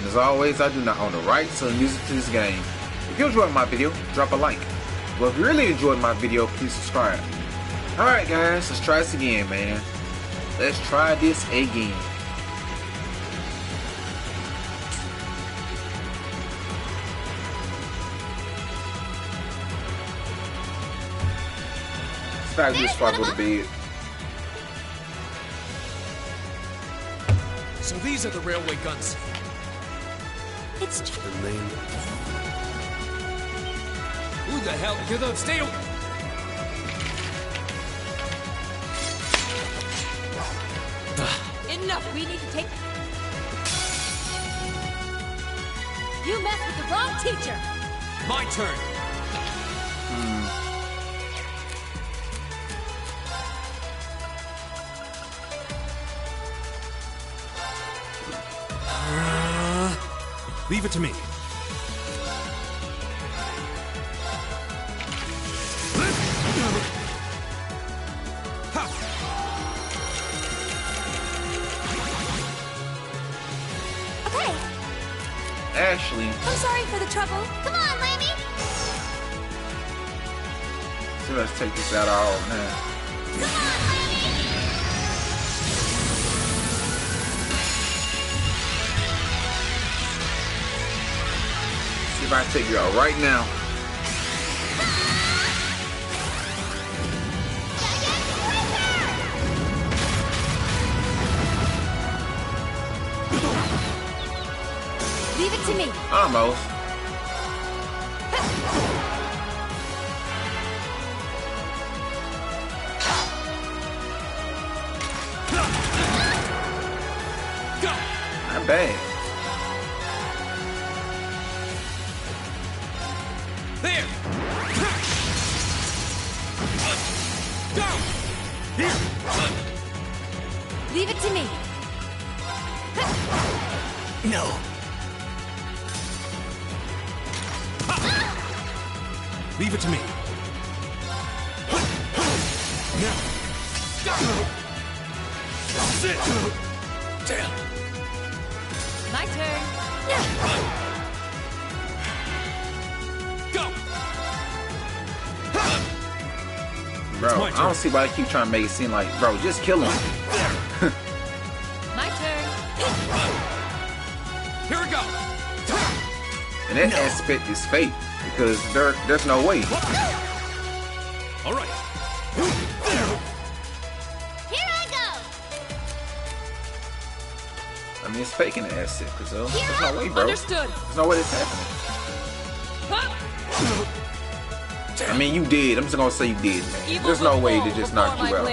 And as always, I do not own the rights to the music to this game. If you enjoyed my video, drop a like. Well, if you really enjoyed my video, please subscribe. Alright guys, let's try this again, man. Let's try this again. It's fabulous before I go to bed. So these are the railway guns. It's just Who the hell? You're the stay. enough. We need to take. You messed with the wrong teacher. My turn. Leave it to me. Okay. Ashley. I'm sorry for the trouble. Come on, Lammy. So let's take this out all now. Come on, Lammy. See if I can take you out right now. Leave it to me. Almost. Go. Not bad. There. Go. Here. Leave it to me. No. Leave it to me. Now. Sit. Damn. My turn. Go. Bro, I don't see why they keep trying to make it seem like, bro, just kill him. My turn. Here we go. And that aspect is fake because there's no way. All right. Here I go. I mean, it's fake in the aspect because there's no way, bro. Understood. There's no way it's happening. I mean, you did. I'm just gonna say you did, man. There's no way to just knock you out.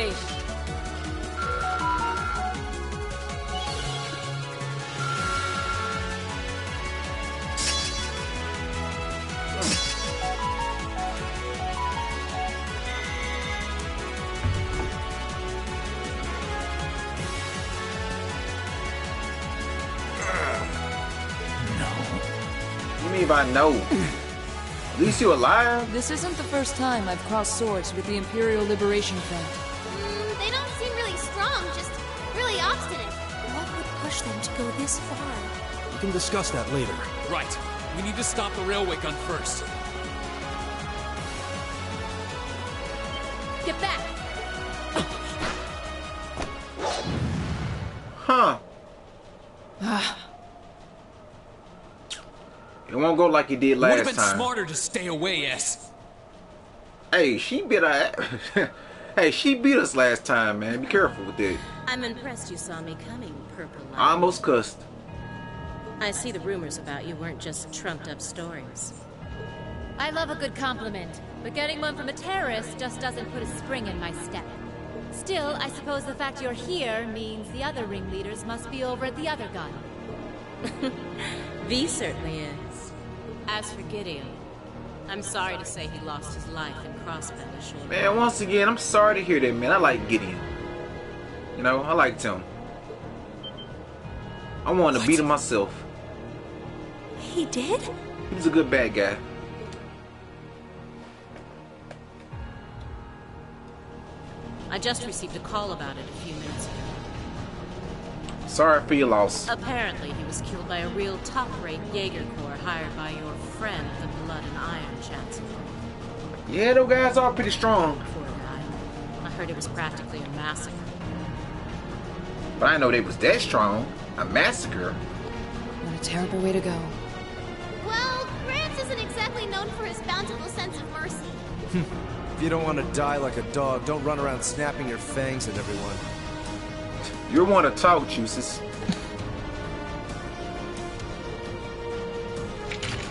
What do you mean by no? At least you alive? This isn't the first time I've crossed swords with the Imperial Liberation Front. They don't seem really strong, just really obstinate. What would push them to go this far? We can discuss that later. Right. We need to stop the railway gun first. Get back. Huh. It won't go like it did Would have last been time. smarter to stay away, S. Hey, she beat her. Hey, she beat us last time, man. Be careful with that. I'm impressed you saw me coming, Purple Light. I almost cussed. I see the rumors about you weren't just trumped-up stories. I love a good compliment, but getting one from a terrorist just doesn't put a spring in my step. Still, I suppose the fact you're here means the other ringleaders must be over at the other gun. V certainly is. As for Gideon, I'm sorry to say he lost his life in crossbow short. Man, once again, I'm sorry to hear that, man. I like Gideon. You know, I liked him. I wanted to beat him myself. He did? He was a good bad guy. I just received a call about it a few minutes ago. Sorry for your loss. Apparently, he was killed by a real top-rate Jaeger Corps hired by your friend, the Blood and Iron Chancellor. Yeah, those guys are pretty strong. Poor guy. I heard it was practically a massacre. But I know they was that strong. A massacre. What a terrible way to go. Well, Gramps isn't exactly known for his bountiful sense of mercy. If you don't want to die like a dog, don't run around snapping your fangs at everyone. You want to talk, Juices.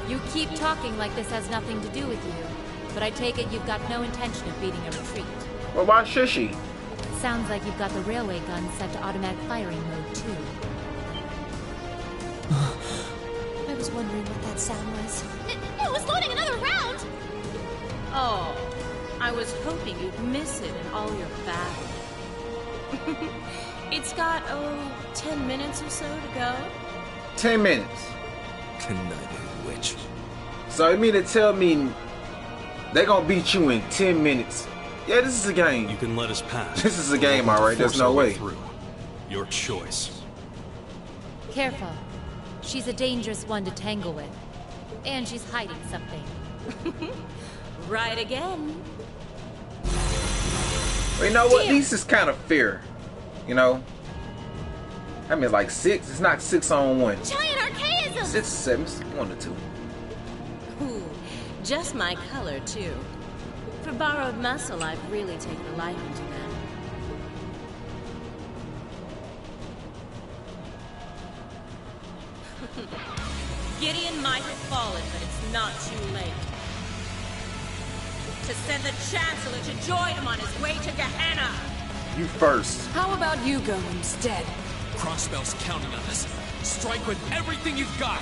You keep talking like this has nothing to do with you, but I take it you've got no intention of beating a retreat. Well, why should she? Sounds like you've got the railway gun set to automatic firing mode, too. I was wondering what that sound was. It was loading another round! Oh, I was hoping you'd miss it in all your battle. It's got, 10 minutes or so to go. 10 minutes. Conniving witch. So you mean to tell me they gonna beat you in 10 minutes? Yeah, this is a game. You can let us pass. This is a game, alright. There's no way. Through. Your choice. Careful. She's a dangerous one to tangle with. And she's hiding something. Right again. But you know what? This is kind of fair. You know? I mean, like 6. It's not 6 on 1. Giant archaism! 6 or 7. 1 or 2. Ooh, just my color, too. For borrowed muscle, I've really taken a liking to them. Gideon might have fallen, but it's not too late. To send the Chancellor to join him on his way to Gehenna! You first. How about you go instead? Crossbell's counting on us. Strike with everything you've got.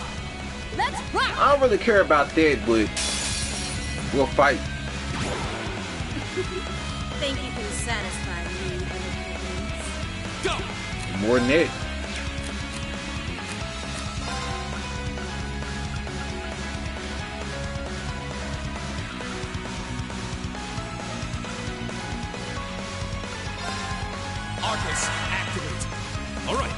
Let's rock! I don't really care about that, but we'll fight. Thank you for satisfying me with your needs. Go! More than that. Arcus, activate. All right.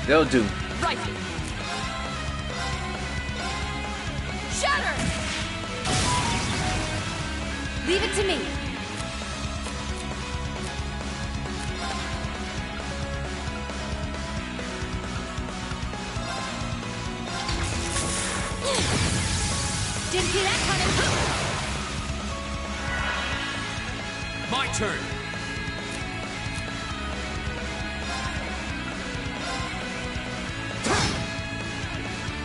They'll do. Right! Shatter! Leave it to me. Didn't see that coming. My turn.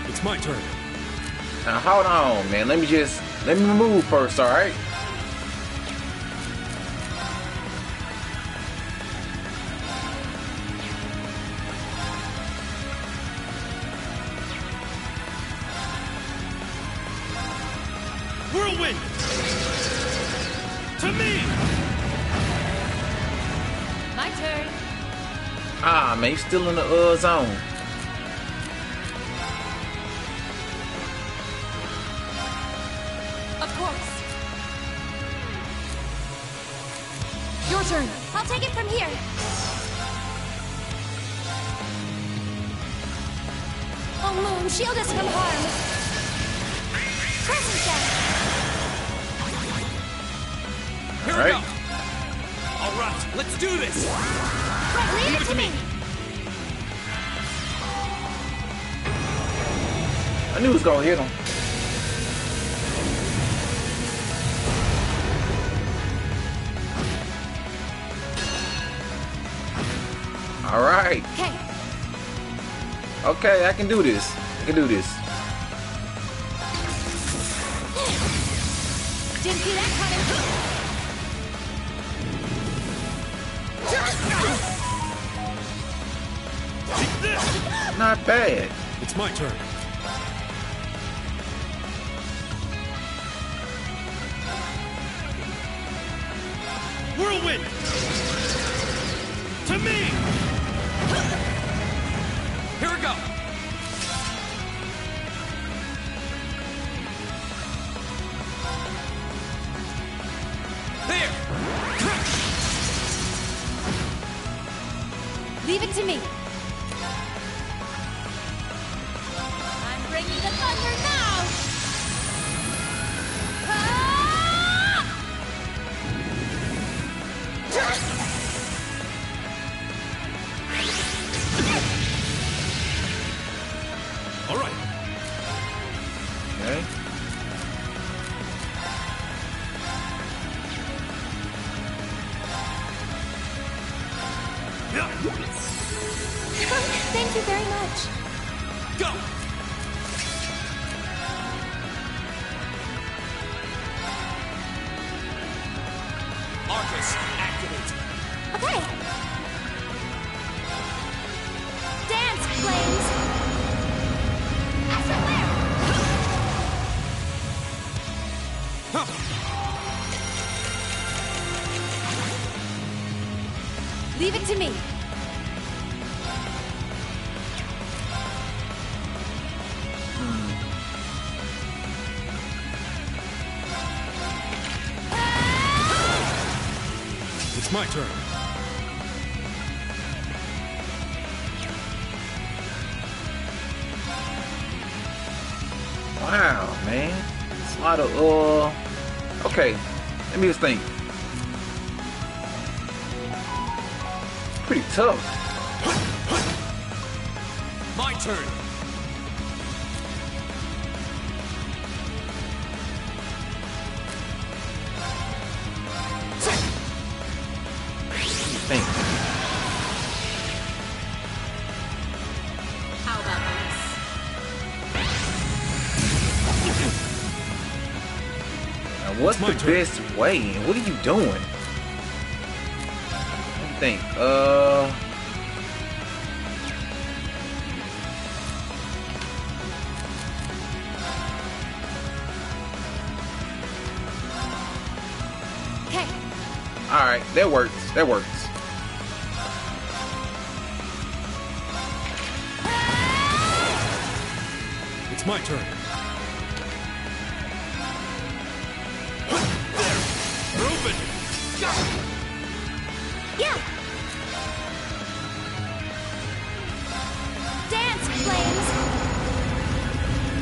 It's my turn. Now hold on, man. Let me move first, alright? Whirlwind! To me! My turn. Ah, man, he's still in the zone. Of course. Your turn. I'll take it from here. Oh, Moon, shield us from harm. Present them. Here All we right. go. All right, let's do this. Right, leave it to me. I knew he was gonna hit him. Alright. Okay. Okay, I can do this. I can do this. Didn't see that coming. Not bad. It's my turn. me! Here we go! There! Leave it to me. I'm bringing the thunder now! Ah! All right. Okay. Thank you very much. Go! Arcus, activate. Okay. Dance, flames. Everywhere. Leave it to me. It's my turn. Wow, man. It's a lot of, okay. Let me just think. Pretty tough. My turn. Think. How about Now, what's my the turn. best way? What are you doing? Let me think. Okay. All right, that works. That works. It's my turn. Reuben! Yeah. Dance, flames.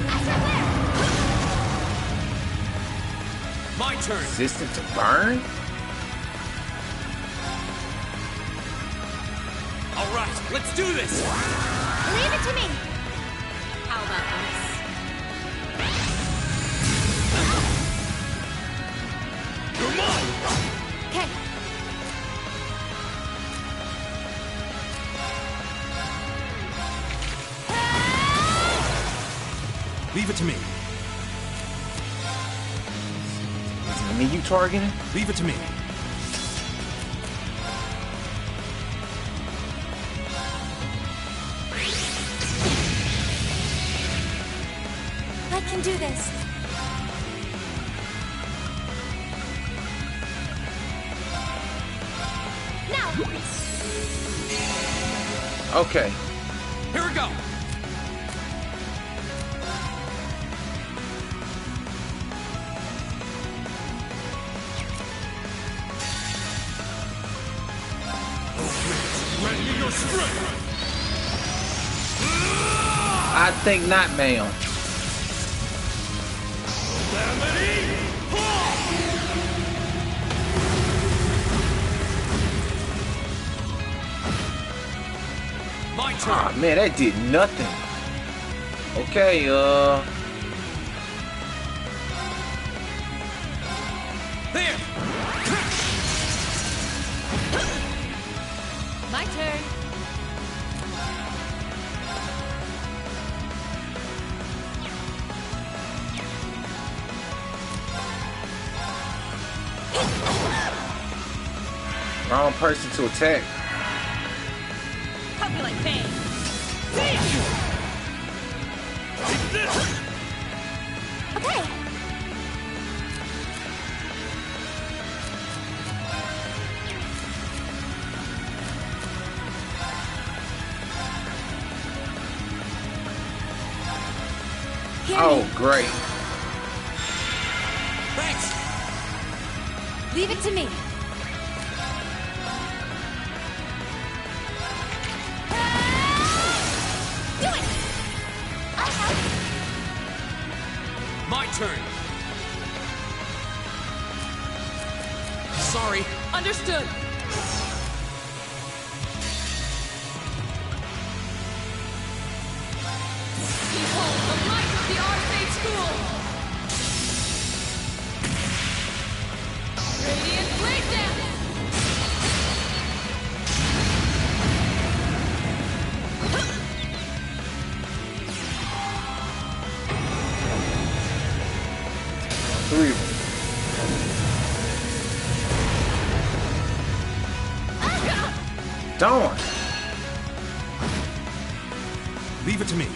Everywhere. My turn. Resistant to burn? All right, let's do this. Leave it to me. How about You're mine. Okay. Leave it to me. Is it me you targeting? Leave it to me. I can do this. Now. Okay. Here we go. Grant me your strength. I think not, ma'am. My turn. Ah, man, that did nothing. Okay, There. My turn. wrong person to attack. Hope you like pain. Okay. Oh, great. Thanks. Leave it to me. Do it! I'll help. My turn. Sorry. Understood. Behold the might of the Arcade School! Radiant Blade Dance! Three of them. Darn. Leave it to me.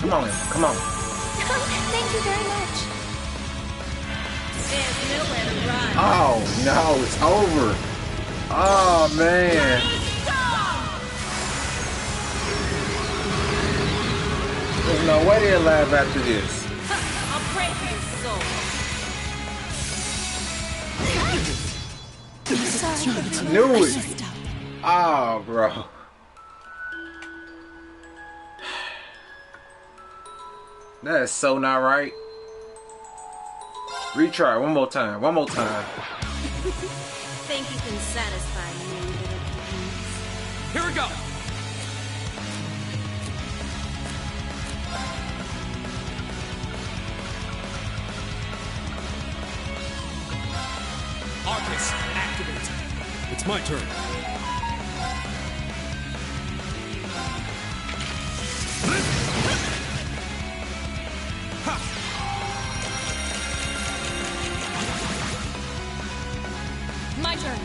Come on, come on. Thank you very much. There's nowhere to run. Oh no, it's over. Oh man. There's no way they're alive after this. I'll break your soul. Sorry. Knew it. Oh, bro. That is so not right. Retry one more time. One more time. Think you can satisfy me, little kittens? Here we go. Arcus, activate. It's my turn. My turn.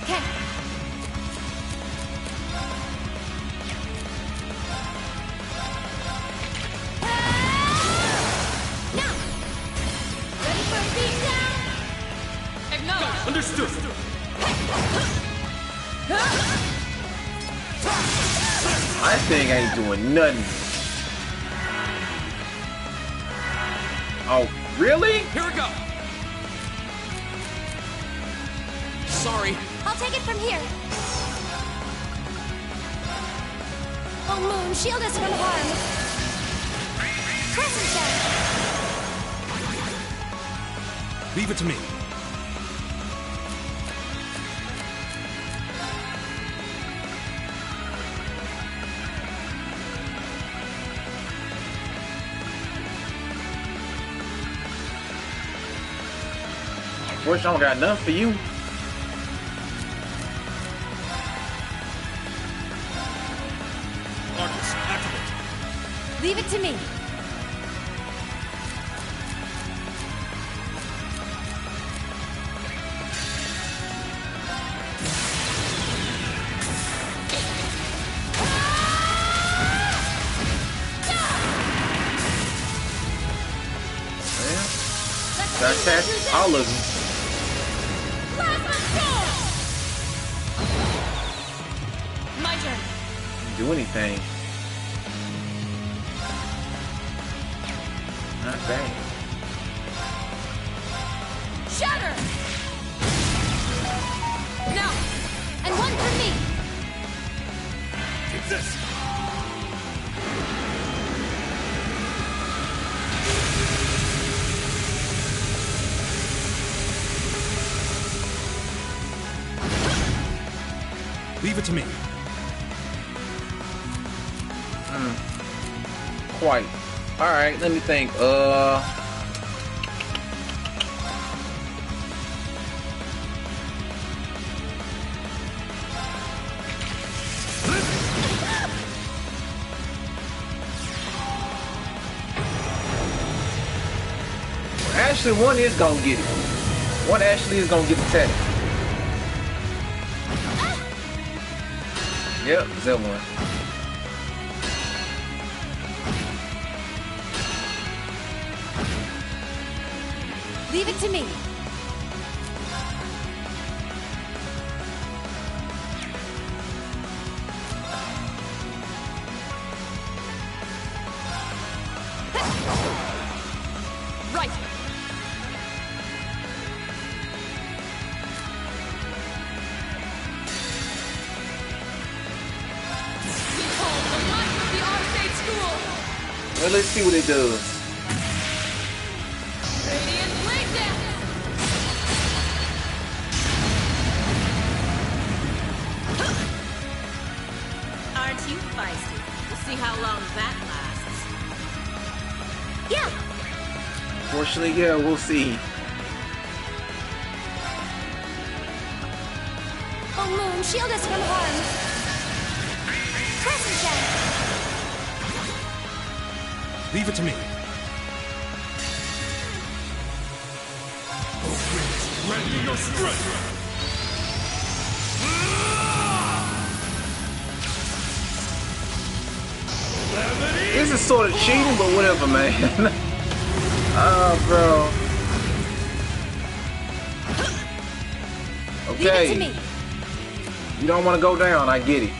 Okay. Now! Ready for a beatdown? Acknowledge. Understood. That thing ain't doing nothing. Oh, really? Here we go. Sorry. I'll take it from here. Oh, Moon, shield us from harm. Crescent Gem. Leave it to me. Fortune, I don't got nothing for you. Arcus, activate. Leave it to me. That's all of them. My turn. Do anything. Not bad. Shatter! Now! And one for me. Take this. Leave it to me. Quite. Alright, let me think. Actually, one is gonna get it. One actually is gonna get the tech. Yep, it's that one. Leave it to me. Right. Behold the might of the Arcade School. Well, let's see what it does. Radiant Blade Dance. Aren't you feisty? We'll see how long that lasts. Yeah. Fortunately, yeah, we'll see. Oh, Moon, shield us from harm. Crescent Gem. Leave it to me. Threatening your strength. This is sort of cheating, but whatever, man. Oh, bro. Leave it to Okay. me. You don't want to go down, I get it.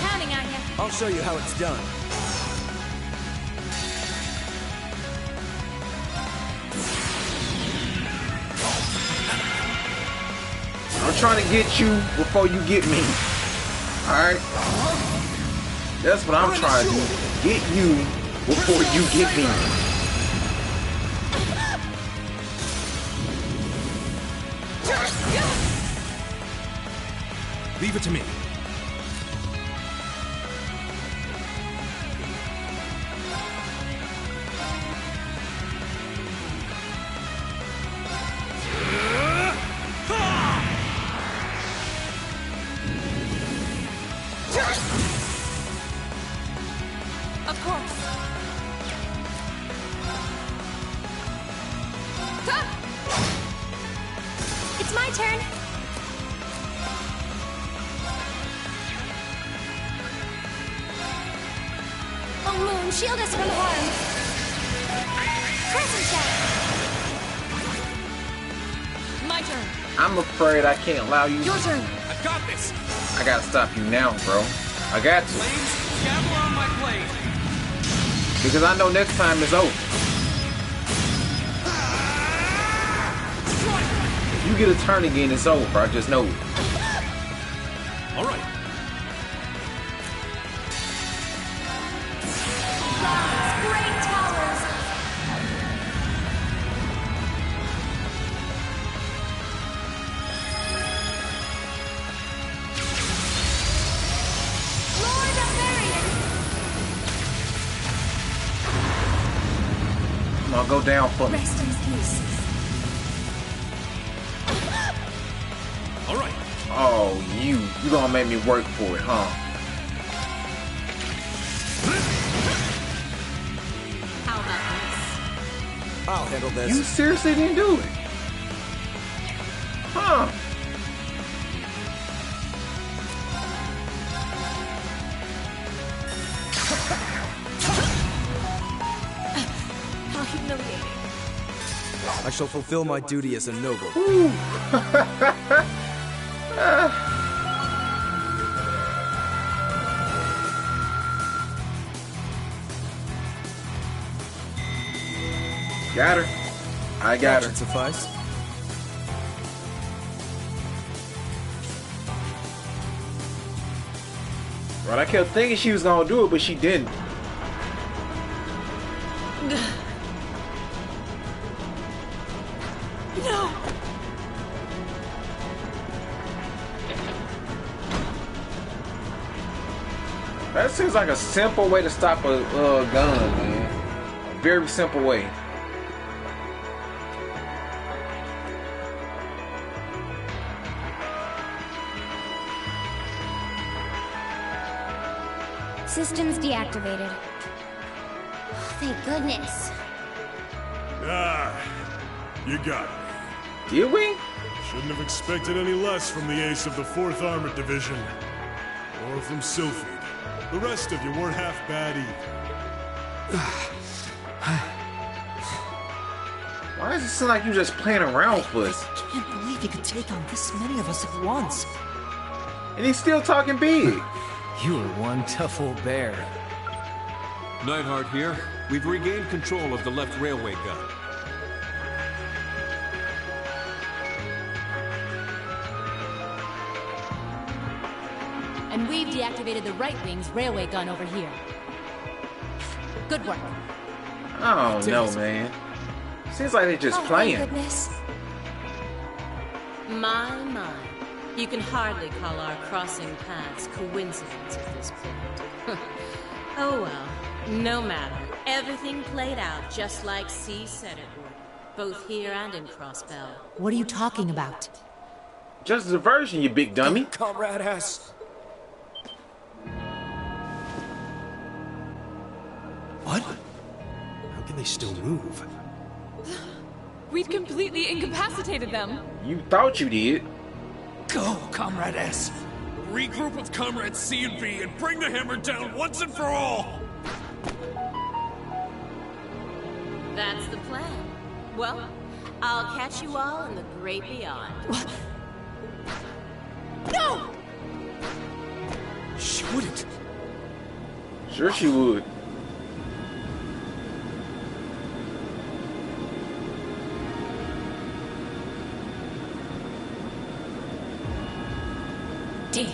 Counting on you. I'll show you how it's done. I'm trying to get you before you get me. Alright? That's what I'm trying to do. Get you before you get me. Leave it to me. Of course. It's my turn. Oh, Moon, shield us from harm. Crescent Gem. My turn. I'm afraid I can't allow you. Your turn. I've got this. I gotta stop you now, bro. I got to. Flames, gavel on my blade. Because I know next time is over. If you get a turn again, it's over. I just know it. All right. Great towers. Lord of Varian. Come on, go down for me. Rest in peace. All right. Oh, you gonna make me work for it, huh? How about this? I'll handle this. You seriously didn't do it? Huh? How humiliating. I shall fulfill my duty as a noble. Ooh. Got her. I got her. Should suffice. Right, I kept thinking she was gonna do it, but she didn't. No! That seems like a simple way to stop a gun, man. A very simple way. Systems deactivated. Thank goodness. Ah, you got me. Did we? Shouldn't have expected any less from the ace of the 4th Armored Division. Or from Sylphid. The rest of you weren't half bad either. Why does it seem like you just playing around with us? I can't believe you could take on this many of us at once. And he's still talking big. You are one tough old bear. Neidhart here. We've regained control of the left railway gun. And we've deactivated the right wing's railway gun over here. Good work. I don't know, man. Seems like they're just playing. Thank goodness. My. You can hardly call our crossing paths coincidence at this point. Oh well, no matter. Everything played out just like C said it would. Both here and in Crossbell. What are you talking about? Just a diversion, you big dummy. Comrade S. What? How can they still move? We'd completely incapacitated them. You thought you did. Go, Comrade S. Regroup with Comrades C and B and bring the hammer down once and for all! That's the plan. Well, I'll catch you all in the great beyond. No! She wouldn't. Sure she would. Damn.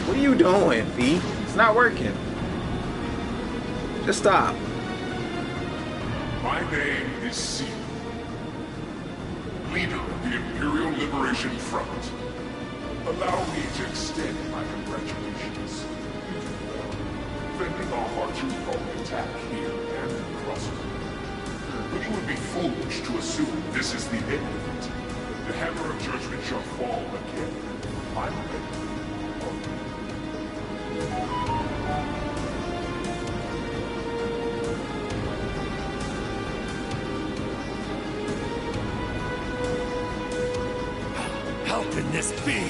What are you doing, Fee? It's not working. Just stop. My name is C, leader of the Imperial Liberation Front. Allow me to extend my congratulations. Fending off our two-fold attack here and across it. But it would be foolish to assume this is the end of it. The hammer of judgment shall fall again. I'm ready. How can this be?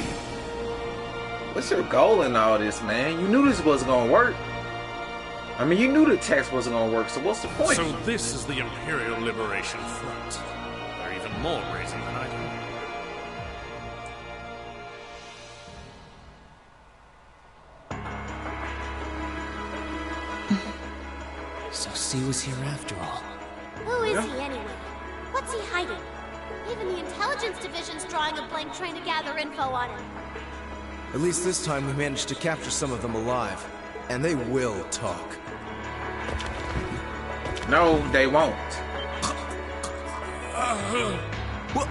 What's your goal in all this, man? You knew this wasn't gonna work. I mean, you knew the text wasn't gonna work, so what's the point? So this is the Imperial Liberation Front. They're even more brazen than I do. So C was here after all. Who is he anyway? What's he hiding? Even the intelligence division's drawing a blank trying to gather info on him. At least this time we managed to capture some of them alive. And they will talk. No, they won't. What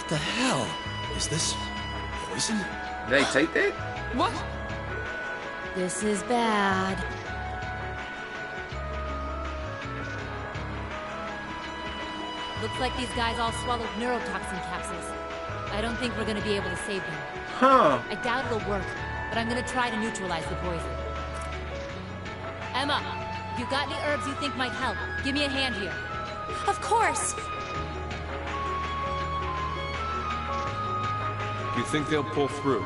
the hell? Is this poison? Did they take that? What? This is bad. Looks like these guys all swallowed neurotoxin capsules. I don't think we're gonna be able to save them. Huh. I doubt it'll work, but I'm gonna try to neutralize the poison. Emma, if you got any herbs you think might help, give me a hand here. Of course! You think they'll pull through?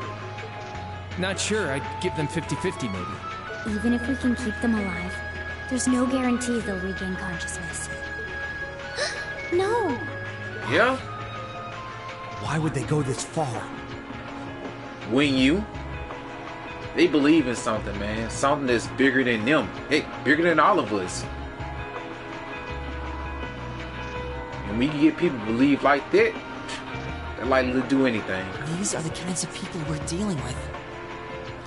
Not sure. I'd give them 50-50 maybe. Even if we can keep them alive, there's no guarantee they'll regain consciousness. No! Yeah? Why would they go this far? Wing you. They believe in something, man. Something that's bigger than them. Hey, bigger than all of us. And we can get people to believe like that, they're likely to do anything. These are the kinds of people we're dealing with.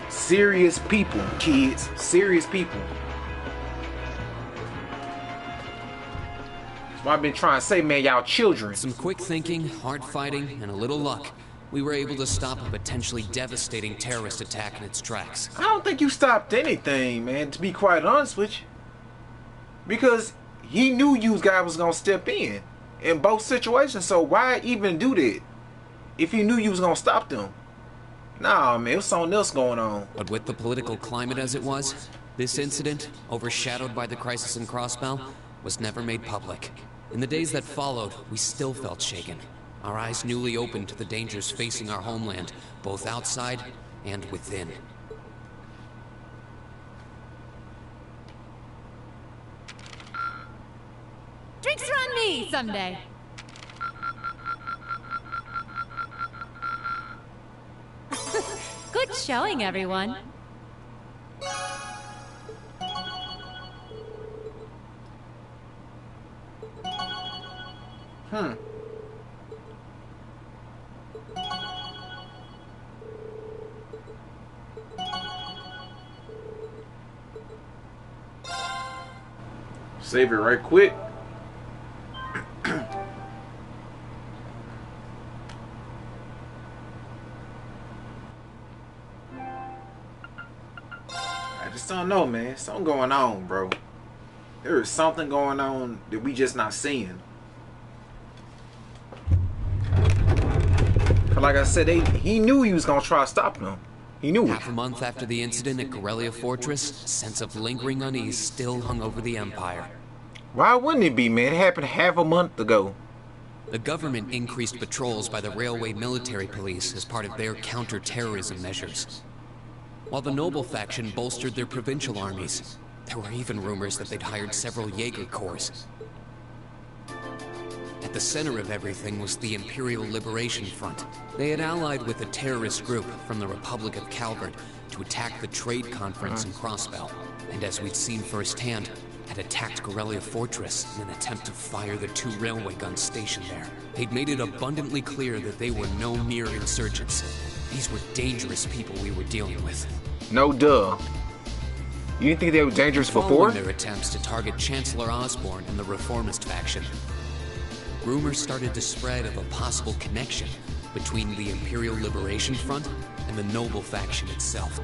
Serious people, kids. Serious people. That's what I've been trying to say, man. Y'all children. Some quick thinking, hard fighting, and a little luck. We were able to stop a potentially devastating terrorist attack in its tracks. I don't think you stopped anything, man, to be quite honest with you. Because he knew you guys was gonna step in. in both situations. So why even do that if you knew you was gonna stop them? Nah, man, it was something else going on. But with the political climate as it was, this incident, overshadowed by the crisis in Crossbell, was never made public. In the days that followed, we still felt shaken, our eyes newly opened to the dangers facing our homeland, both outside and within. Drinks are on me someday. Good showing, everyone. Save it right quick. I just don't know, man. Something going on, bro. There is something going on that we just not seeing. But like I said, he knew he was gonna try to stop them. He knew it. Half a month after the incident at Corellia Fortress, a sense of lingering unease still hung over the Empire. Why wouldn't it be, man? It happened half a month ago. The government increased patrols by the railway military police as part of their counter-terrorism measures. While the noble faction bolstered their provincial armies, there were even rumors that they'd hired several Jaeger corps. At the center of everything was the Imperial Liberation Front. They had allied with a terrorist group from the Republic of Calvert to attack the trade conference in Crossbell. And as we'd seen firsthand, had attacked Corellia Fortress in an attempt to fire the 2 railway guns stationed there. They'd made it abundantly clear that they were no mere insurgents. These were dangerous people we were dealing with. No duh. You didn't think they were dangerous before? Following their attempts to target Chancellor Osborne and the Reformist faction, rumors started to spread of a possible connection between the Imperial Liberation Front and the noble faction itself.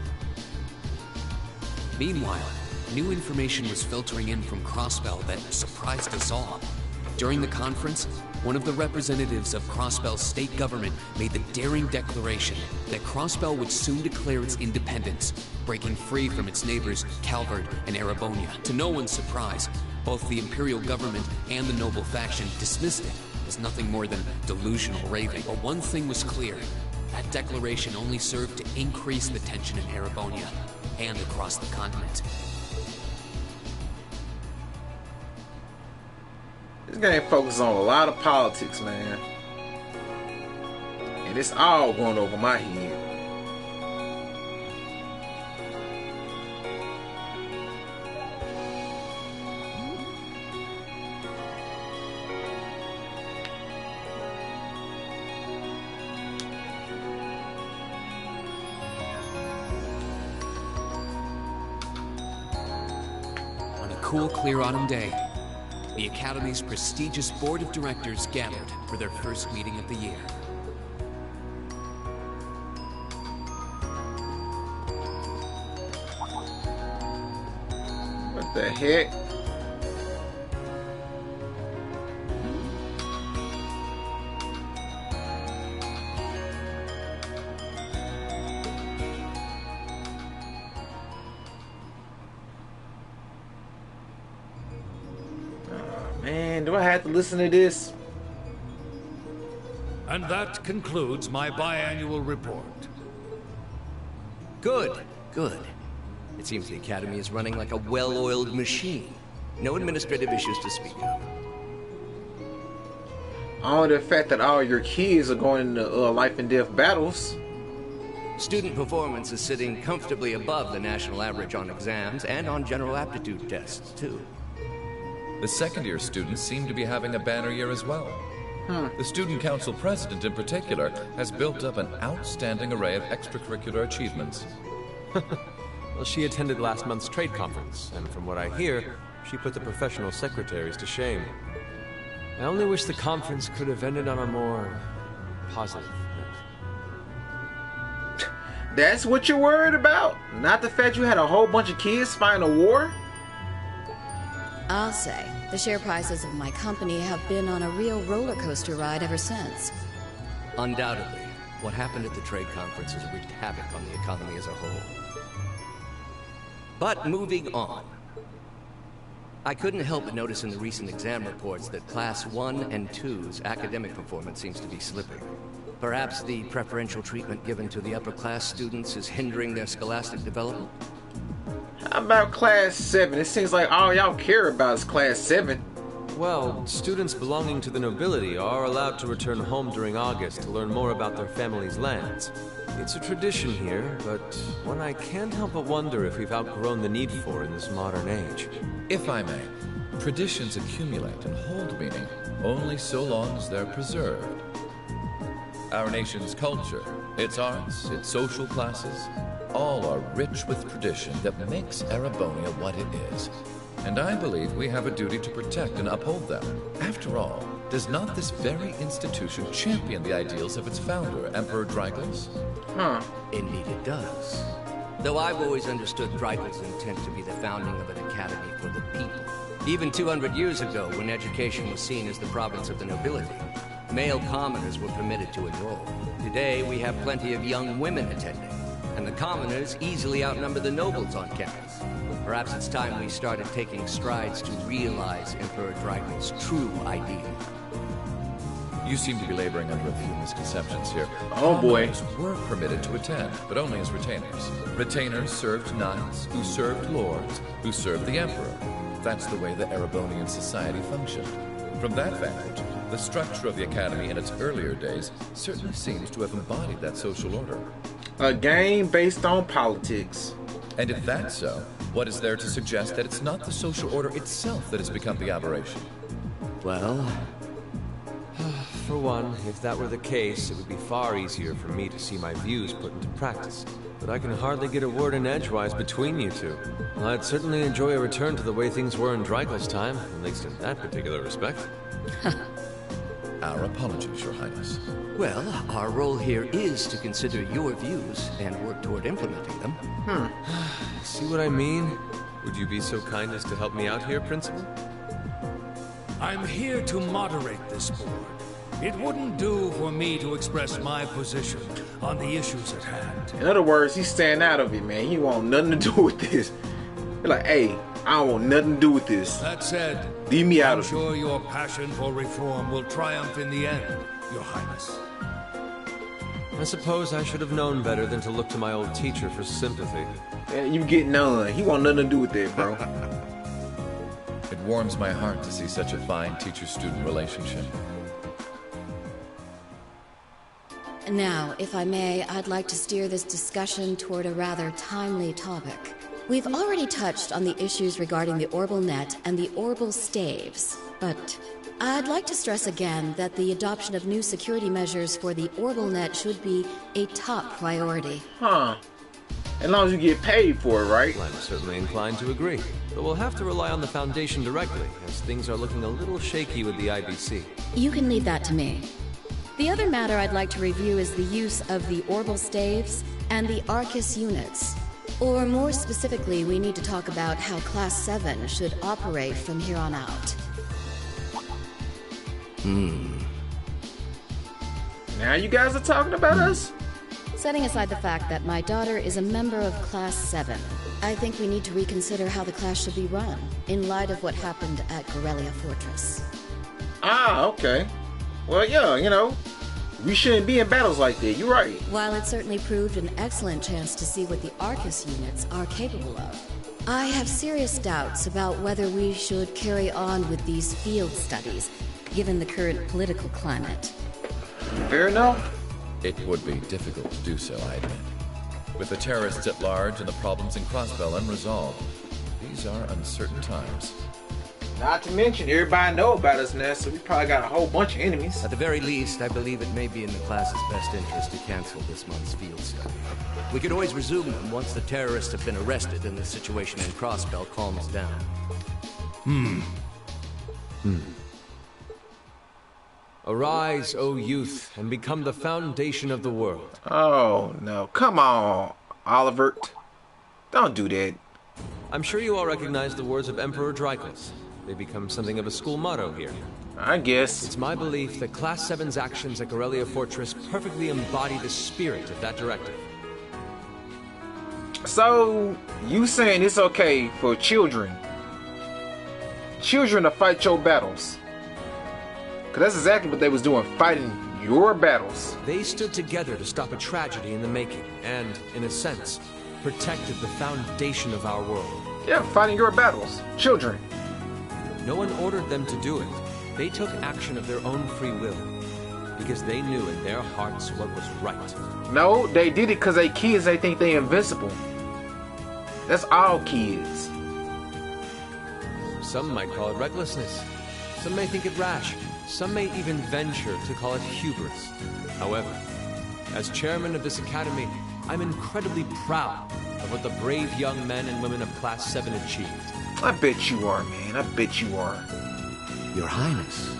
Meanwhile, new information was filtering in from Crossbell that surprised us all. During the conference, one of the representatives of Crossbell's state government made the daring declaration that Crossbell would soon declare its independence, breaking free from its neighbors Calvert and Erebonia. To no one's surprise, both the Imperial government and the noble faction dismissed it as nothing more than delusional raving. But one thing was clear: that declaration only served to increase the tension in Erebonia and across the continent. This game focuses on a lot of politics, man. And it's all going over my head. On a cool, clear autumn day, the Academy's prestigious board of directors gathered for their first meeting of the year. What the heck? Man, do I have to listen to this? And that concludes my biannual report. Good, good. It seems the Academy is running like a well-oiled machine. No administrative issues to speak of. Only the fact that all your kids are going into life and death battles. Student performance is sitting comfortably above the national average on exams and on general aptitude tests, too. The second-year students seem to be having a banner year as well. The Student Council President, in particular, has built up an outstanding array of extracurricular achievements. Well, she attended last month's trade conference, and from what I hear, she put the professional secretaries to shame. I only wish the conference could have ended on a more positive note. That's what you're worried about? Not the fact you had a whole bunch of kids fighting a war? I'll say, the share prices of my company have been on a real roller coaster ride ever since. Undoubtedly, what happened at the trade conference has wreaked havoc on the economy as a whole. But moving on. I couldn't help but notice in the recent exam reports that Class 1 and 2's academic performance seems to be slipping. Perhaps the preferential treatment given to the upper class students is hindering their scholastic development? How about Class 7? It seems like all y'all care about is Class 7. Well, students belonging to the nobility are allowed to return home during August to learn more about their family's lands. It's a tradition here, but one I can't help but wonder if we've outgrown the need for in this modern age. If I may, traditions accumulate and hold meaning only so long as they're preserved. Our nation's culture, its arts, its social classes, all are rich with tradition that makes Erebonia what it is. And I believe we have a duty to protect and uphold them. After all, does not this very institution champion the ideals of its founder, Emperor Drygles? Indeed it does. Though I've always understood Drygles' intent to be the founding of an academy for the people. Even 200 years ago, when education was seen as the province of the nobility, male commoners were permitted to enroll. Today, we have plenty of young women attending, and the commoners easily outnumber the nobles on campus. Perhaps it's time we started taking strides to realize Emperor Drygles' true ideal. You seem to be laboring under a few misconceptions here. Oh boy. Commoners were permitted to attend, but only as retainers. Retainers served knights, who served lords, who served the emperor. That's the way the Erebonian society functioned. From that vantage, the structure of the academy in its earlier days certainly seems to have embodied that social order. A game based on politics. And if that's so, what is there to suggest that it's not the social order itself that has become the aberration? Well, for one, if that were the case, it would be far easier for me to see my views put into practice. But I can hardly get a word in edgewise between you two. I'd certainly enjoy a return to the way things were in Drygles' time, at least in that particular respect. Our apologies, Your Highness. Well, our role here is to consider your views and work toward implementing them. See what I mean? Would you be so kind as to help me out here, Principal? I'm here to moderate this board. It wouldn't do for me to express my position on the issues at hand. In other words, he's staying out of it, man. He want nothing to do with this. He's like, hey, I don't want nothing to do with this. That said, leave me out I'm of it. sure your passion for reform will triumph in the end, Your Highness. I suppose I should have known better than to look to my old teacher for sympathy. Yeah, you get none. He want nothing to do with that, bro. It warms my heart to see such a fine teacher-student relationship. Now, if I may, I'd like to steer this discussion toward a rather timely topic. We've already touched on the issues regarding the Orbal Net and the Orbal Staves, but I'd like to stress again that the adoption of new security measures for the Orbal Net should be a top priority. As long as you get paid for it, right? I'm certainly inclined to agree. But we'll have to rely on the Foundation directly, as things are looking a little shaky with the IBC. You can leave that to me. The other matter I'd like to review is the use of the Orbal Staves and the Arcus units. Or more specifically, we need to talk about how Class 7 should operate from here on out. Now you guys are talking about us? Setting aside the fact that my daughter is a member of Class 7, I think we need to reconsider how the class should be run, in light of what happened at Corellia Fortress. Okay. Well, yeah, you know, we shouldn't be in battles like that, you're right. While it certainly proved an excellent chance to see what the Arcus units are capable of, I have serious doubts about whether we should carry on with these field studies, given the current political climate. Fair enough. It would be difficult to do so, I admit. With the terrorists at large and the problems in Crossbell unresolved, these are uncertain times. Not to mention, everybody know about us now, so we probably got a whole bunch of enemies. At the very least, I believe it may be in the class's best interest to cancel this month's field study. We could always resume them once the terrorists have been arrested and the situation in Crossbell calms down. Arise, O youth, and become the foundation of the world. Oh, no. Come on, Olivert. Don't do that. I'm sure you all recognize the words of Emperor Drygles. they become something of a school motto here. I guess. It's my belief that Class 7's actions at Corellia Fortress perfectly embody the spirit of that directive. So, you saying it's okay for children to fight your battles? Because that's exactly what they was doing, fighting your battles. They stood together to stop a tragedy in the making, and, in a sense, protected the foundation of our world. Yeah, fighting your battles. Children. No one ordered them to do it. They took action of their own free will, because they knew in their hearts what was right. No, they did it because they kids, they think they invincible. That's all kids. Some might call it recklessness. Some may think it rash. Some may even venture to call it hubris. However, as chairman of this academy, I'm incredibly proud of what the brave young men and women of Class 7 achieved. I bet you are, man. I bet you are. Your Highness.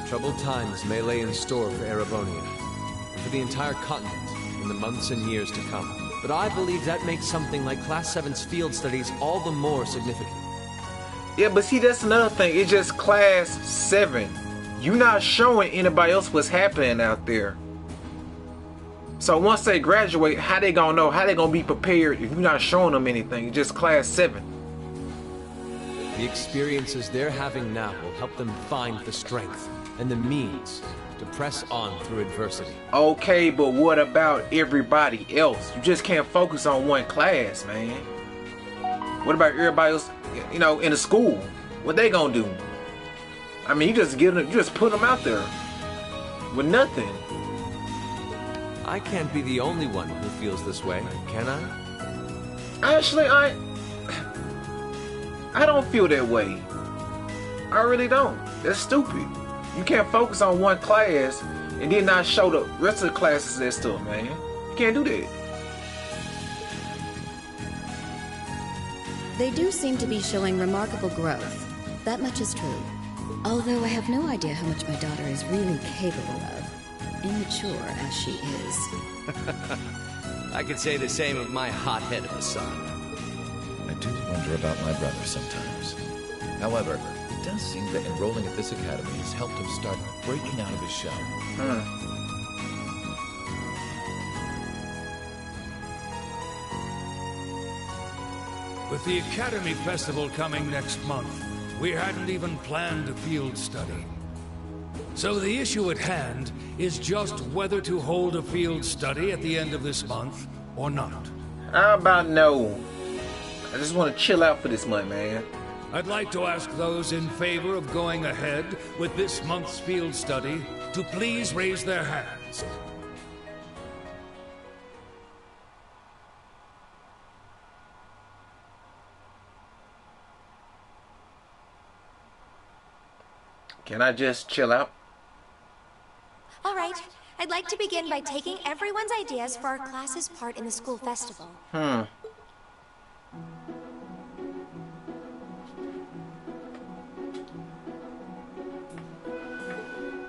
Troubled times may lay in store for Erebonia, and for the entire continent in the months and years to come. But I believe that makes something like Class 7's field studies all the more significant. Yeah, but see, that's another thing. It's just Class 7. You're not showing anybody else what's happening out there. So once they graduate, how they gonna know? How they gonna be prepared if you're not showing them anything? It's just Class 7. The experiences they're having now will help them find the strength and the means to press on through adversity. Okay, but what about everybody else? You just can't focus on one class, man. What about everybody else, you know, in the school? What they gonna do? I mean, you just put them out there with nothing. I can't be the only one who feels this way, can I? Actually, I don't feel that way. I really don't. That's stupid. You can't focus on one class and then not show the rest of the classes that stuff, man. You can't do that. They do seem to be showing remarkable growth. That much is true. Although I have no idea how much my daughter is really capable of. Immature as she is. I could say the same of my hot-head of a son. I do wonder about my brother sometimes. However, it does seem that enrolling at this academy has helped him start breaking out of his shell. With the Academy Festival coming next month, we hadn't even planned a field study. So the issue at hand is just whether to hold a field study at the end of this month or not. How about no? I just want to chill out for this month, man. I'd like to ask those in favor of going ahead with this month's field study to please raise their hands. Can I just chill out? All right. I'd like to begin by taking everyone's ideas for our class's part in the school festival.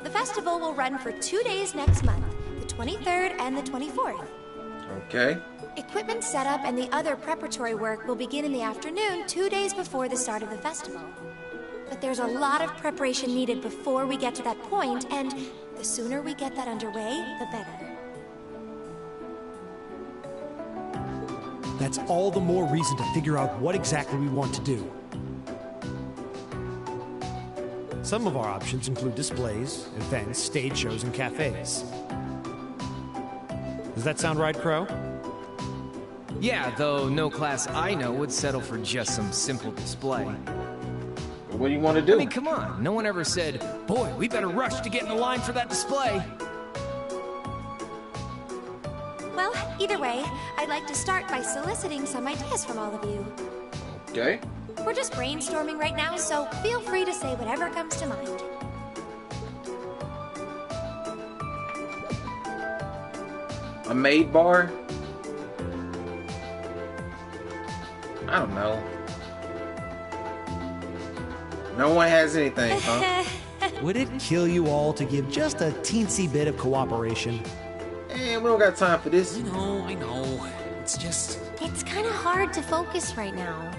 The festival will run for 2 days next month, the 23rd and the 24th. Okay. Equipment setup and the other preparatory work will begin in the afternoon 2 days before the start of the festival. But there's a lot of preparation needed before we get to that point, and the sooner we get that underway, the better. That's all the more reason to figure out what exactly we want to do. Some of our options include displays, events, stage shows, and cafes. Does that sound right, Crow? Yeah, though no class I know would settle for just some simple display. What do you want to do? I mean, come on. No one ever said, boy, we better rush to get in the line for that display. Well, either way, I'd like to start by soliciting some ideas from all of you. Okay. We're just brainstorming right now, so feel free to say whatever comes to mind. A maid bar? I don't know. No one has anything, huh? Would it kill you all to give just a teensy bit of cooperation? Man, we don't got time for this. I know. It's just... It's kind of hard to focus right now.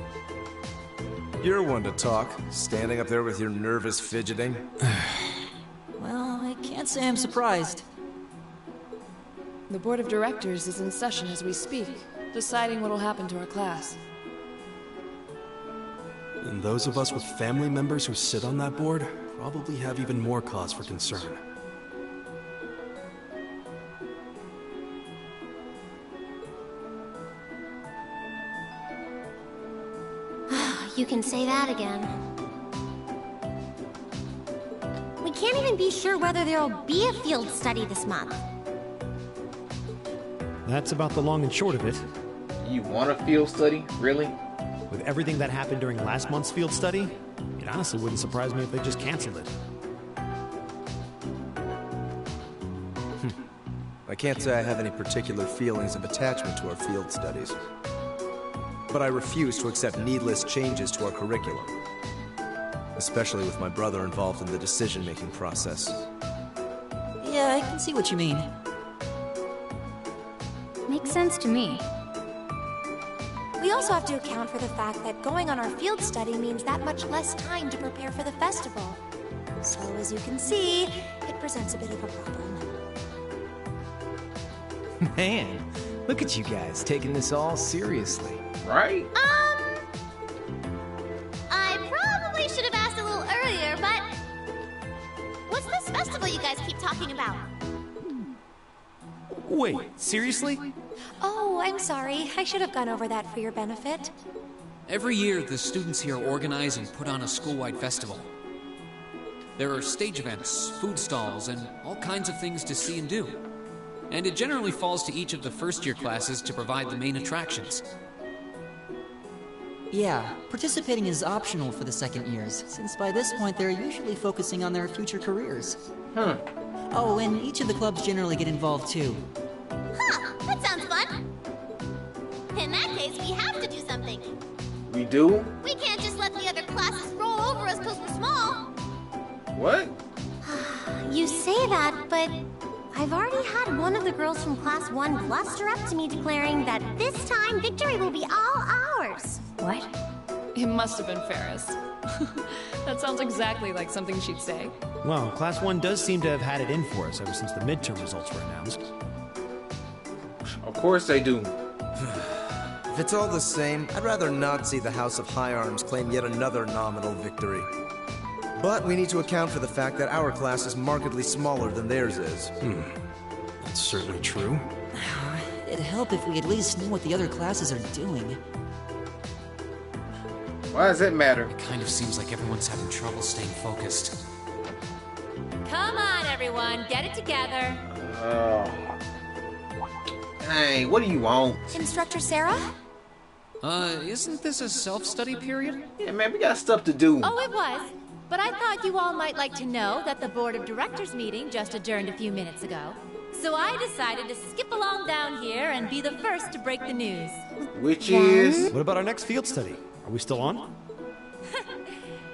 You're one to talk, standing up there with your nervous fidgeting. Well, I can't say I'm surprised. The board of directors is in session as we speak, deciding what'll happen to our class. And those of us with family members who sit on that board probably have even more cause for concern. You can say that again. We can't even be sure whether there'll be a field study this month. That's about the long and short of it. You want a field study? Really? With everything that happened during last month's field study, it honestly wouldn't surprise me if they just canceled it. I can't say I have any particular feelings of attachment to our field studies. But I refuse to accept needless changes to our curriculum. Especially with my brother involved in the decision-making process. Yeah, I can see what you mean. Makes sense to me. We also have to account for the fact that going on our field study means that much less time to prepare for the festival. So, as you can see, it presents a bit of a problem. Man, look at you guys taking this all seriously. Right? I probably should have asked a little earlier, but... What's this festival you guys keep talking about? Wait, seriously? Oh, I'm sorry. I should have gone over that for your benefit. Every year, the students here organize and put on a school-wide festival. There are stage events, food stalls, and all kinds of things to see and do. And it generally falls to each of the first-year classes to provide the main attractions. Yeah, participating is optional for the second years, since by this point they're usually focusing on their future careers. Oh, and each of the clubs generally get involved too. Huh, that sounds fun. In that case, we have to do something. We do? We can't just let the other classes roll over us because we're small. What? You say that, but I've already had one of the girls from Class 1 bluster up to me declaring that this time victory will be all ours. What? It must have been Ferris. That sounds exactly like something she'd say. Well, Class 1 does seem to have had it in for us ever since the midterm results were announced. Of course they do. If it's all the same, I'd rather not see the House of High Arms claim yet another nominal victory. But we need to account for the fact that our class is markedly smaller than theirs is. That's certainly true. It'd help if we at least knew what the other classes are doing. Why does it matter? It kind of seems like everyone's having trouble staying focused. Come on, everyone, get it together. Hey, what do you want? Instructor Sarah? Isn't this a self-study period? Yeah, man, we got stuff to do. Oh, it was. But I thought you all might like to know that the Board of Directors meeting just adjourned a few minutes ago. So I decided to skip along down here and be the first to break the news. Which is... What about our next field study? Are we still on?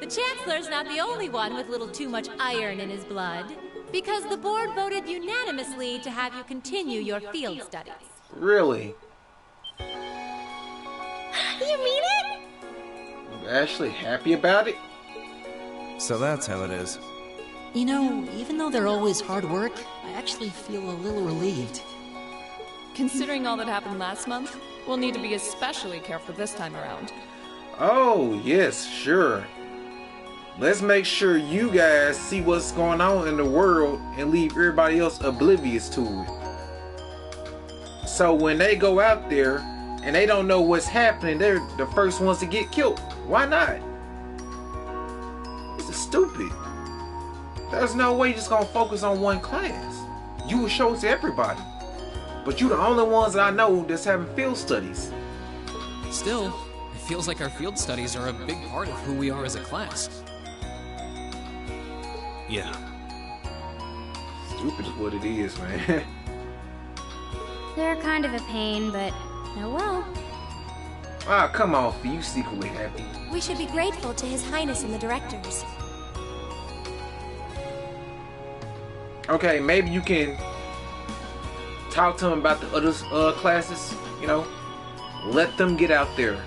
The Chancellor's not the only one with a little too much iron in his blood, because the board voted unanimously to have you continue your field studies. Really? You mean it? You actually happy about it? So that's how it is. You know, even though they're always hard work, I actually feel a little relieved. Considering all that happened last month, we'll need to be especially careful this time around. Oh, yes, sure. Let's make sure you guys see what's going on in the world and leave everybody else oblivious to it. So when they go out there and they don't know what's happening, they're the first ones to get killed. Why not? This is stupid. There's no way you're just gonna focus on one class. You will show it to everybody. But you're the only ones that I know that's having field studies. Still, it feels like our field studies are a big part of who we are as a class. Yeah. Stupid is what it is, man. They're kind of a pain, but oh well. Ah, come on, Fee, you secretly happy. We should be grateful to His Highness and the directors. Okay, maybe you can talk to him about the other classes, you know? Let them get out there.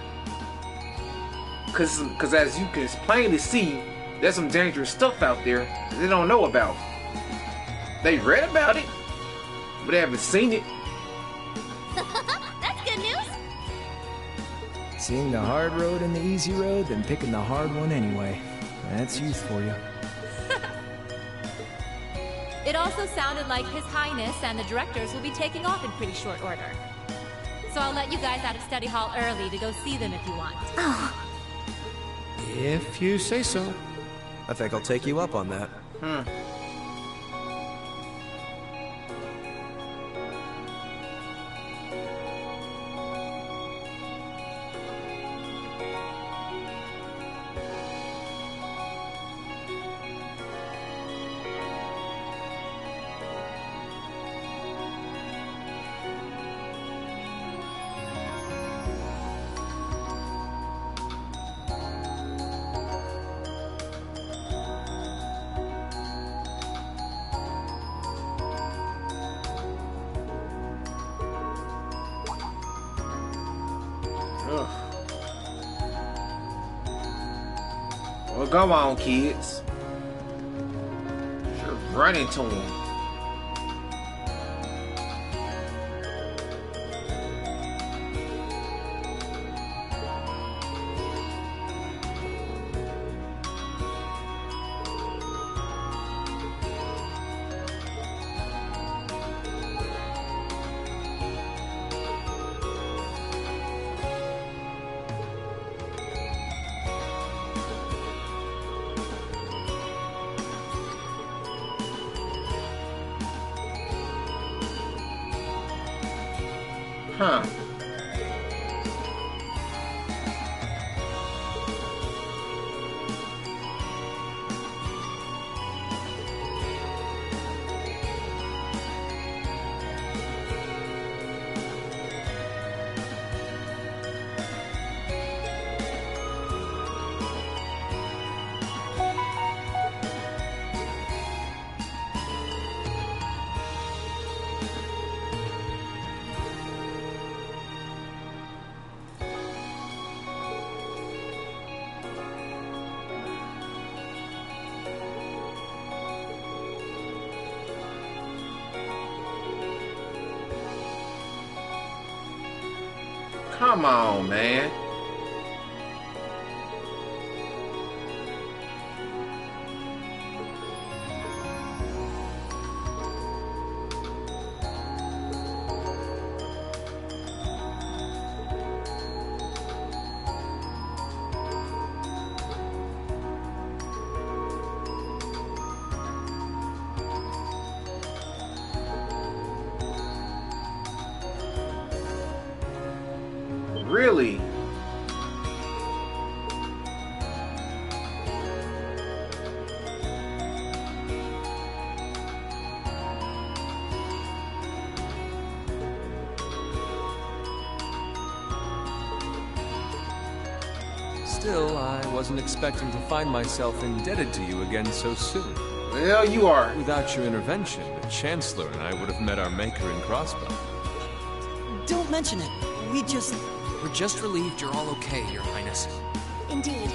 Cause as you can plainly see, there's some dangerous stuff out there that they don't know about. They read about it, but they haven't seen it. That's good news. Seeing the hard road and the easy road, then picking the hard one anyway. That's youth for you. It also sounded like His Highness and the directors will be taking off in pretty short order. So I'll let you guys out of study hall early to go see them if you want. Oh. If you say so. I think I'll take you up on that. Well, come on, kids. You're running to him. Huh. Come on, man. Really? Still, I wasn't expecting to find myself indebted to you again so soon. Well, you are. Without your intervention, the Chancellor and I would have met our maker in Crossbow. Don't mention it. We're just relieved you're all okay, Your Highness. Indeed.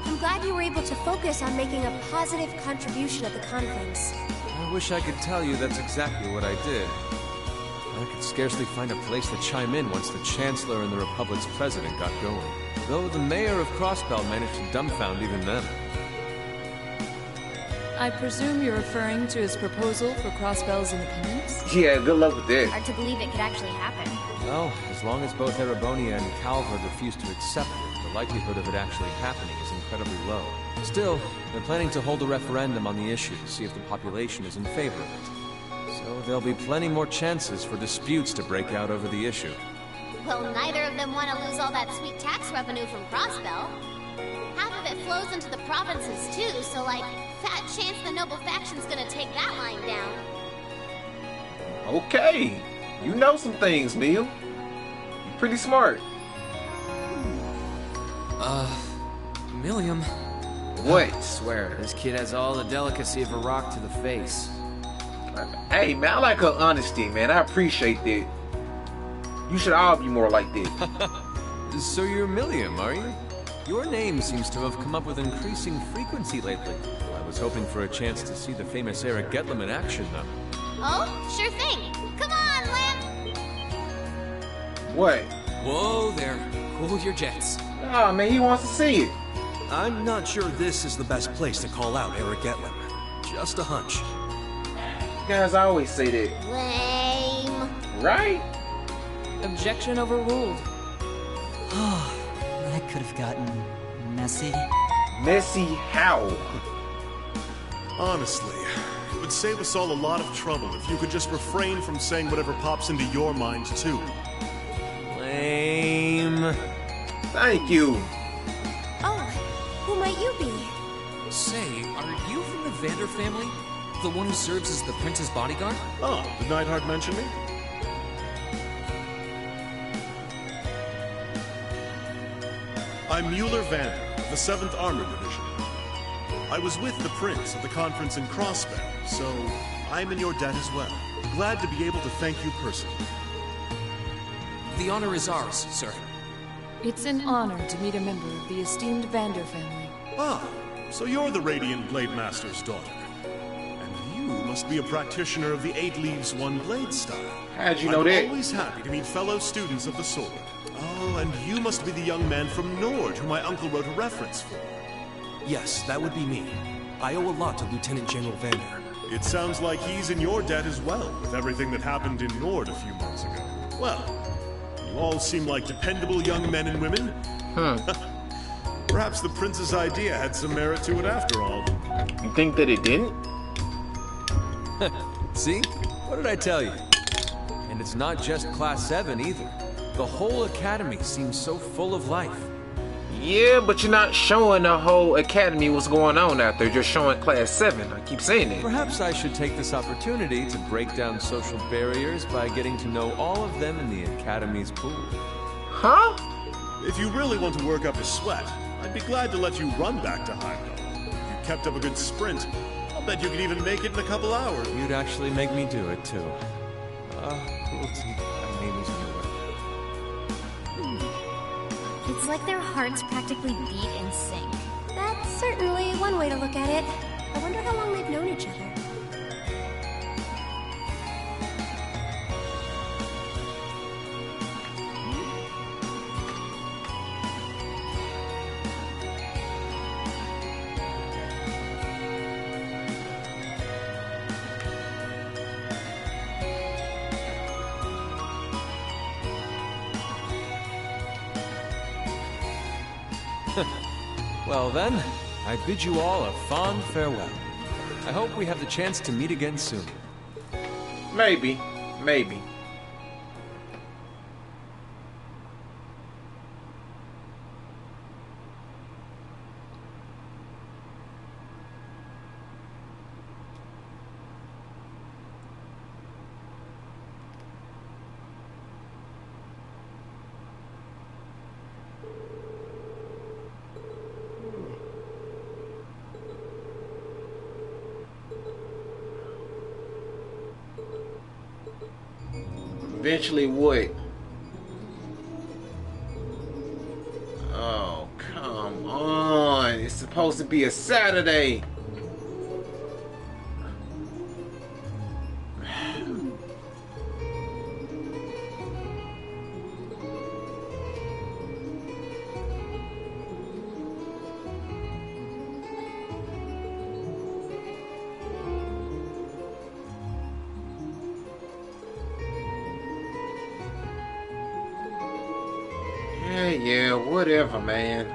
I'm glad you were able to focus on making a positive contribution at the conference. I wish I could tell you that's exactly what I did. I could scarcely find a place to chime in once the Chancellor and the Republic's President got going. Though the Mayor of Crossbell managed to dumbfound even them. I presume you're referring to his proposal for Crossbell's independence? Yeah, good luck with that. Hard to believe it could actually happen. Well, as long as both Erebonia and Calvard refuse to accept it, the likelihood of it actually happening is incredibly low. Still, they're planning to hold a referendum on the issue to see if the population is in favor of it. So there'll be plenty more chances for disputes to break out over the issue. Well, neither of them want to lose all that sweet tax revenue from Crossbell. Half of it flows into the provinces too, so like, fat chance the noble faction's gonna take that line down. Okay. You know some things, Neil. You're pretty smart. Milliam. What? I swear, this kid has all the delicacy of a rock to the face. Hey, man, I like her honesty, man. I appreciate that. You should all be more like this. So you're Milliam, are you? Your name seems to have come up with increasing frequency lately. I was hoping for a chance to see the famous Eric Getlem in action, though. Oh, sure thing. Come on, Lamb. What? Whoa there. Cool your jets. Nah, man, he wants to see it. I'm not sure this is the best place to call out Eric Getlem. Just a hunch. Guys always say that. Lame. Right? Objection overruled. Oh, that could have gotten messy. Messy how? Honestly, it would save us all a lot of trouble if you could just refrain from saying whatever pops into your mind, too. Lame. Thank you. Oh, who might you be? Say, are you from the Vander family? The one who serves as the prince's bodyguard? Oh, did Neidhart mention me? I'm Mueller Vander, of the 7th Armored Division. I was with the Prince at the conference in Crossbell, so I'm in your debt as well. Glad to be able to thank you personally. The honor is ours, sir. It's an honor to meet a member of the esteemed Vander family. Ah, so you're the Radiant Blade Master's daughter. And you must be a practitioner of the 8 Leaves, 1 Blade style. How'd you know that? I'm always happy to meet fellow students of the sword. Oh, and you must be the young man from Nord who my uncle wrote a reference for. Yes, that would be me. I owe a lot to Lieutenant General Vander. It sounds like he's in your debt as well, with everything that happened in Nord a few months ago. Well, you all seem like dependable young men and women. Perhaps the Prince's idea had some merit to it after all. You think that it didn't? See? What did I tell you? And it's not just Class 7 either. The whole academy seems so full of life. Yeah, but you're not showing the whole academy what's going on out there. Just showing Class 7. I keep saying that. Perhaps I should take this opportunity to break down social barriers by getting to know all of them in the academy's pool. Huh? If you really want to work up a sweat, I'd be glad to let you run back to Heimdall. If you kept up a good sprint, I'll bet you could even make it in a couple hours. You'd actually make me do it, too. Cruelty. My name is Mueller. It's like their hearts practically beat in sync. That's certainly one way to look at it. I wonder how long they've known each other. Well then, I bid you all a fond farewell. I hope we have the chance to meet again soon. Maybe. Maybe. Eventually what? Oh, come on. It's supposed to be a Saturday. Yeah, whatever, man.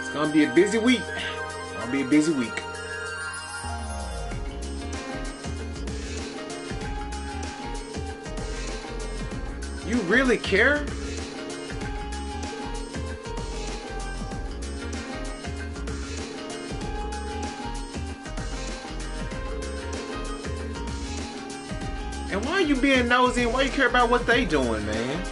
It's gonna be a busy week. It's gonna be a busy week. You really care? And why are you being nosy and why you care about what they doing, man?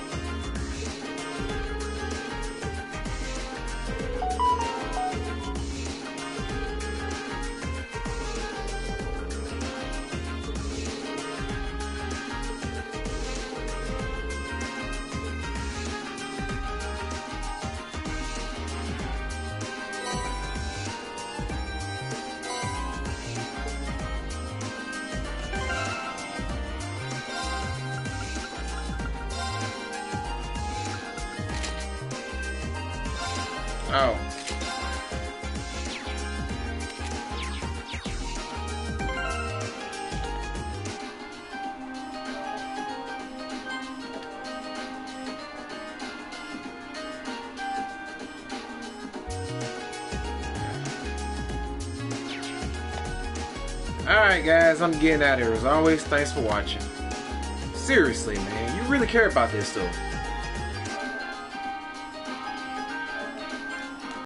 Oh. Alright guys, I'm getting out of here. As always, thanks for watching. Seriously, man, you really care about this though.